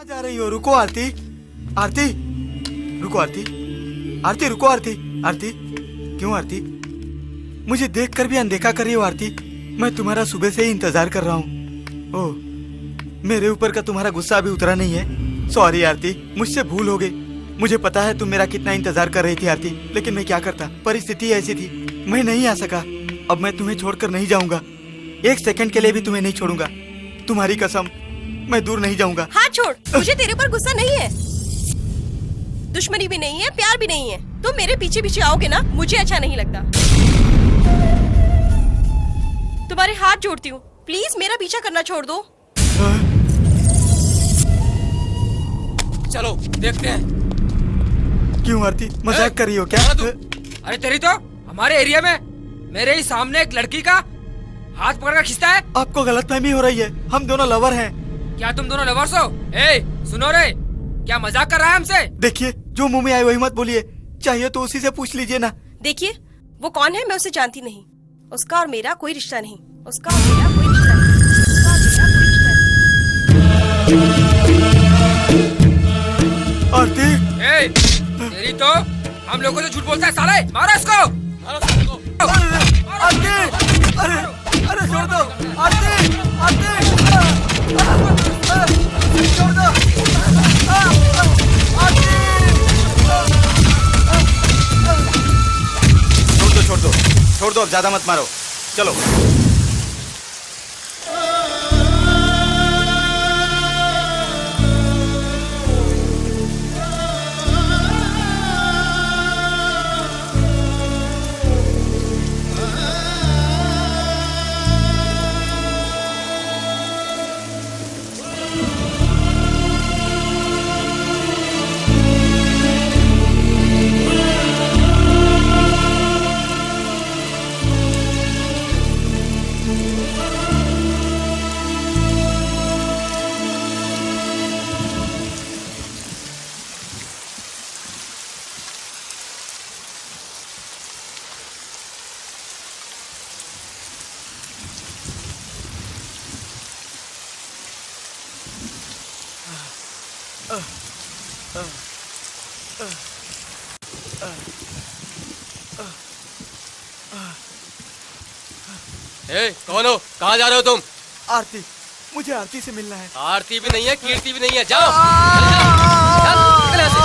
कहाँ जा रही हो? रुको आरती, आरती रुको, आरती आरती रुको, आरती आरती क्यों आरती? मुझे देखकर भी अनदेखा कर रही हो आरती? मैं तुम्हारा सुबह से ही इंतजार कर रहा हूँ। ओह, मेरे ऊपर का तुम्हारा गुस्सा अभी उतरा नहीं है? सॉरी आरती, मुझसे भूल हो गई। मुझे पता है तुम मेरा कितना इंतजार कर रही थी आरती, लेकिन मैं क्या करता, परिस्थिति ऐसी थी, मैं नहीं आ सका। अब मैं तुम्हें छोड़कर नहीं जाऊंगा, एक सेकंड के लिए भी तुम्हें नहीं छोड़ूंगा, तुम्हारी कसम, मैं दूर नहीं जाऊंगा। हाथ छोड़, मुझे तेरे पर गुस्सा नहीं है, दुश्मनी भी नहीं है, प्यार भी नहीं है। तुम मेरे पीछे पीछे आओगे ना, मुझे अच्छा नहीं लगता। तुम्हारे हाथ जोड़ती हूँ, प्लीज मेरा पीछा करना छोड़ दो। चलो देखते हैं। क्यों आरती, मजाक कर रही हो क्या? अरे तेरी तो हमारे एरिया में मेरे ही सामने एक लड़की का हाथ पकड़कर खींचता है। आपको गलतफहमी हो रही है, हम दोनों लवर हैं। क्या तुम दोनों लवर्स हो? ए, सुनो रे, क्या मजाक कर रहा है हमसे? देखिए, जो मुंह में आए वही मत बोलिए, चाहिए तो उसी से पूछ लीजिए ना। देखिए, वो कौन है मैं उसे जानती नहीं, उसका और मेरा कोई रिश्ता नहीं, उसका और मेरा कोई रिश्ता नहीं, उसका और मेरा कोई रिश्ता नहीं। आरती, ए, तेरी तो हम लोगों से झूठ बोलता है साले, मारो इसको। आरती, अरे अरे छोड़ दो आरती, आरती छोड़ दो आरती, छोड़ दो, छोड़ दो, अब ज्यादा मत मारो, चलो। ए, कौन हो? कहाँ जा रहे हो तुम? आरती, मुझे आरती से मिलना है। आरती भी नहीं है, कीर्ति भी नहीं है, जाओ चल, निकल यहाँ से,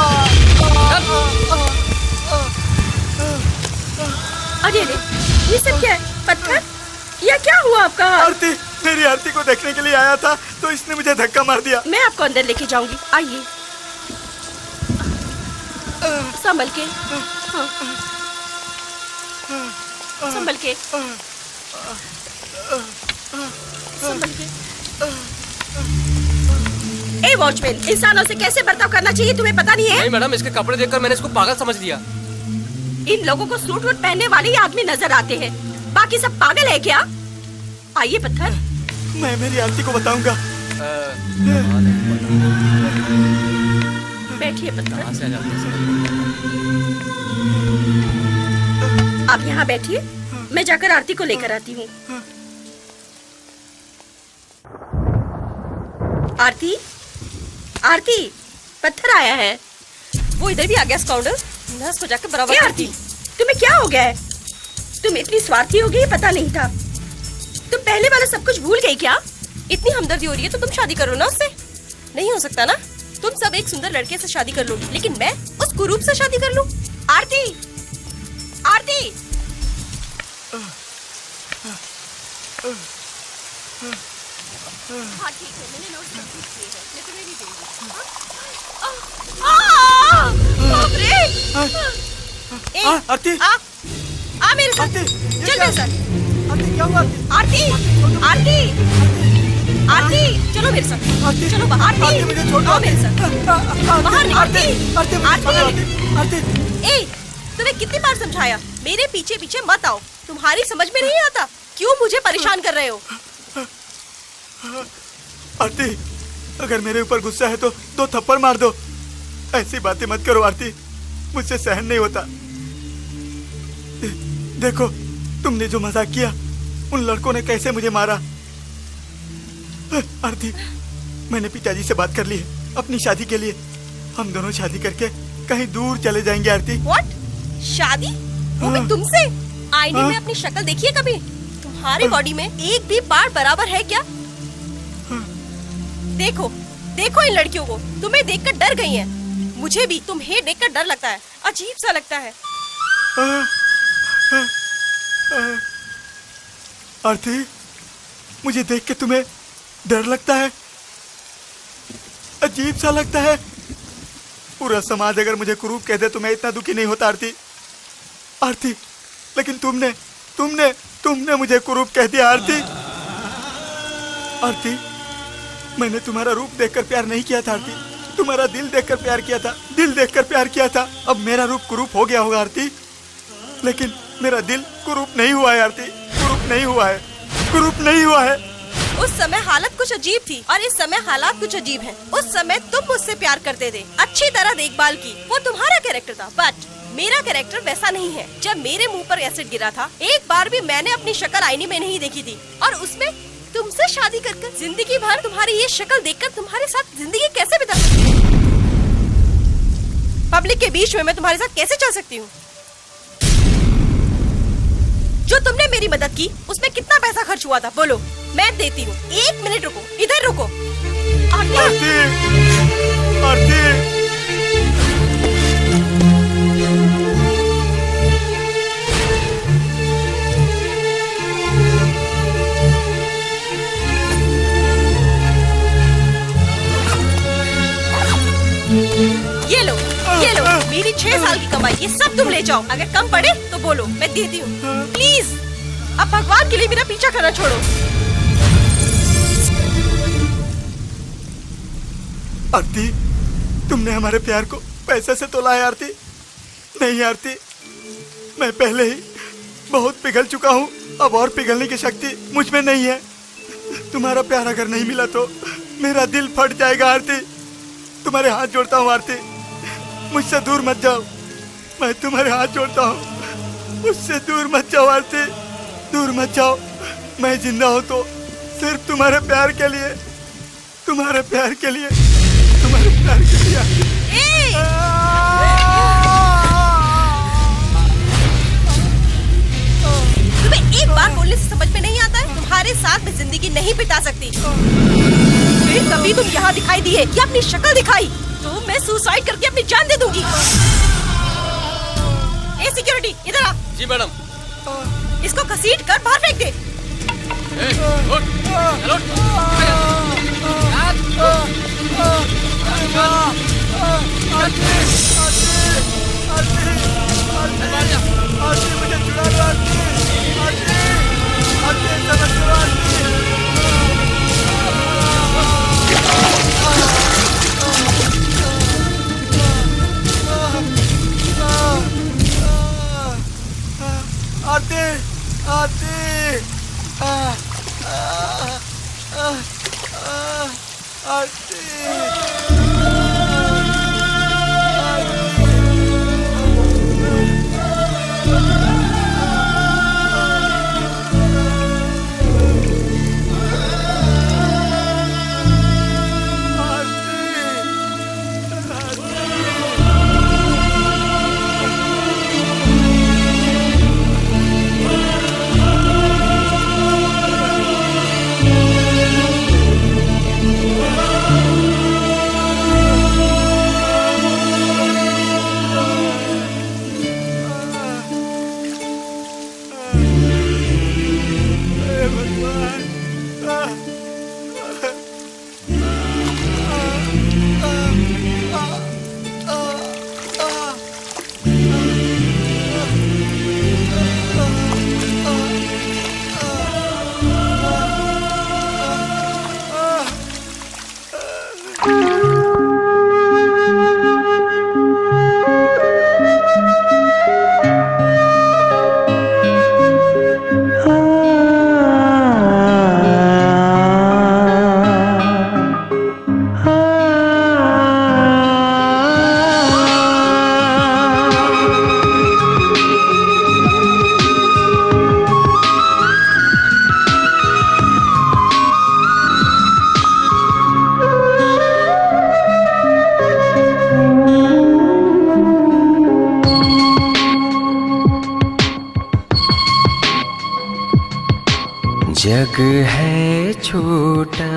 अरे अरे, ये सब क्या है? पत्थर? यह क्या हुआ आपका? आरती, मेरी आरती को देखने के लिए आया था तो इसने मुझे धक्का मार दिया। मैं आपको अंदर लेके जाऊंगी, आइए। संभल के, हाँ। संभल के, संभल के। ए वॉचमैन, इंसानों से कैसे बर्ताव करना चाहिए तुम्हें पता नहीं है? नहीं मैडम, इसके कपड़े देखकर मैंने इसको पागल समझ लिया। इन लोगों को सूट वूट पहनने वाले ही आदमी नजर आते हैं, बाकी सब पागल है क्या? आइए पत्थर। मैं मेरी आरती को बताऊंगा। बैठिए पत्थर। कहाँ से आ जाते हैं? आप यहाँ बैठिए, मैं जाकर आरती को लेकर आती हूँ। आरती, आरती, पत्थर आया है। वो इधर भी आ गया स्काउंडर, नर्स को जाकर बराबर। आरती, तुम्हें क्या हो गया है? तुम इतनी स्वार्थी हो गई, पता नहीं था। तुम पहले वाला सब कुछ भूल गई क्या? इतनी हमदर्दी हो रही है तो तुम शादी करो ना उससे। नहीं हो सकता ना, तुम सब एक सुंदर लड़के से शादी कर लोगी, लेकिन मैं उस कुरूप से शादी कर लूं? आरती, आरती, हाँ ठीक है, मैंने नोट सब कुछ किए हैं, मैं तुम्हें नहीं दूंगी। बाप रे! ए, आरती, आ मेरे साथ, आरती, चल मेरे साथ। आरती क्या हुआ? आरती, आरती, आरती, चलो मेरे साथ। आरती, चलो बाहर। आरती मुझे छोड़ दो। आओ मेरे साथ। बाहर निकल। आरती, आरती मुझे छोड़ दो, आरती, आरती। ए, तुम्हें कितनी बार समझाया, मेरे पीछे पीछे मत आओ। तुम्हारी समझ में नहीं आता, क्यों मुझे परेशान कर रहे हो? आरती, अगर मेरे ऊपर गुस्सा है तो दो थप्पड़ मार दो। ऐसी बातें मत करो आरती, मुझसे सहन नहीं होता। देखो, तुमने जो मजाक किया, उन लड़कों ने कैसे मुझे मारा। आरती, मैंने पिताजी से बात कर ली है, अपनी शादी के लिए हम दोनों शादी करके कहीं दूर चले जाएंगे आरती। व्हाट? शादी? वो भी हाँ। तुमसे? आईने हाँ। में अपनी शक्ल देखिए कभी? तुम्हारे बॉडी में एक भी बार बराबर है क्या? देखो देखो इन लड़कियों को, तुम्हें देखकर डर गई हैं। मुझे भी तुम्हें देखकर डर लगता है, अजीब सा लगता है। आरती, मुझे देख के तुम्हें डर लगता है, अजीब सा लगता है। पूरा समाज अगर मुझे कुरूप कह दे तो मैं इतना दुखी नहीं होता आरती। आरती, लेकिन तुमने तुमने तुमने मुझे कुरूप कह दिया आरती। आरती, मैंने तुम्हारा रूप देखकर प्यार नहीं किया था आरती, तुम्हारा दिल देखकर प्यार किया था, दिल देखकर प्यार किया था। अब मेरा रूप कुरूप हो गया होगा आरती, लेकिन मेरा दिल कुरूप नहीं हुआ है आरती, कुरूप नहीं हुआ है, कुरूप नहीं हुआ है। उस समय हालत कुछ अजीब थी और इस समय हालात कुछ अजीब हैं। उस समय तुम मुझसे प्यार करते थे, अच्छी तरह देखभाल की, वो तुम्हारा कैरेक्टर था, बट मेरा कैरेक्टर वैसा नहीं है। जब मेरे मुंह पर एसिड गिरा था, एक बार भी मैंने अपनी शक्ल आईने में नहीं देखी थी, और उसमें तुमसे शादी कर जिंदगी भर तुम्हारी ये शक्ल देखकर तुम्हारे साथ जिंदगी कैसे बिता सकती हूँ? पब्लिक के बीच में मैं तुम्हारे साथ कैसे चल सकती हूँ? जो तुमने मेरी मदद की उसमें कितना पैसा खर्च हुआ था बोलो, मैं देती हूँ। 1 मिनट रुको, इधर रुको। आरती, आरती, ये लो, ये लो, मेरी 6 साल की कमाई, ये सब तुम ले जाओ। अगर कम पड़े तो बोलो, मैं देती हूँ। प्लीज, अब भगवान के लिए मेरा पीछा करना छोड़ो। आरती, तुमने हमारे प्यार को पैसे से तोला है आरती? नहीं आरती, मैं पहले ही बहुत पिघल चुका हूँ, अब और पिघलने की शक्ति मुझ में नहीं है। तुम्हारा प्यार अगर नहीं मिला तो मेरा दिल फट जाएगा आरती। तुम्हारे हाथ जोड़ता हूँ आरती, मुझसे दूर मत जाओ, मैं तुम्हारे हाथ जोड़ता हूँ, मुझसे दूर मत जाओ आरती, दूर मत जाओ। मैं जिंदा हूँ तो सिर्फ तुम्हारे प्यार के लिए, तुम्हारे प्यार के लिए, तुम्हारे प्यार के लिए आरती। तुम्हें एक बार बोलने से समझ में नहीं आता है? तुम्हारे साथ मैं जिंदगी नहीं बिता सकती। फिर कभी तुम यहाँ दिखाई दिए या अपनी शक्ल दिखाई तो मैं सुसाइड करके अपनी जान दे दूंगी। ए सिक्योरिटी, इधर आ। जी मैडम। इसको घसीट कर बाहर फेंक दे। उठ, चलो, आरती, आरती, आरती। जग है छोटा,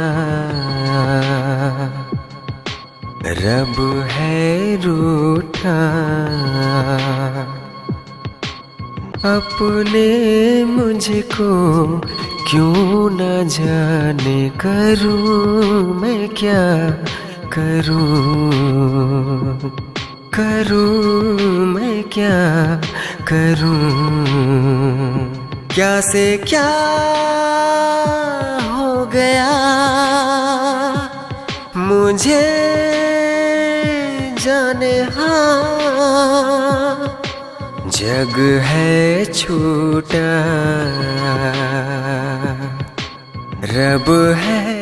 रब है रूठा, अपने मुझको क्यों न जाने, करूं मैं क्या करूं, करूं मैं क्या करूं। क्या से क्या हो गया मुझे जाने, हाँ जग है छोटा, रब है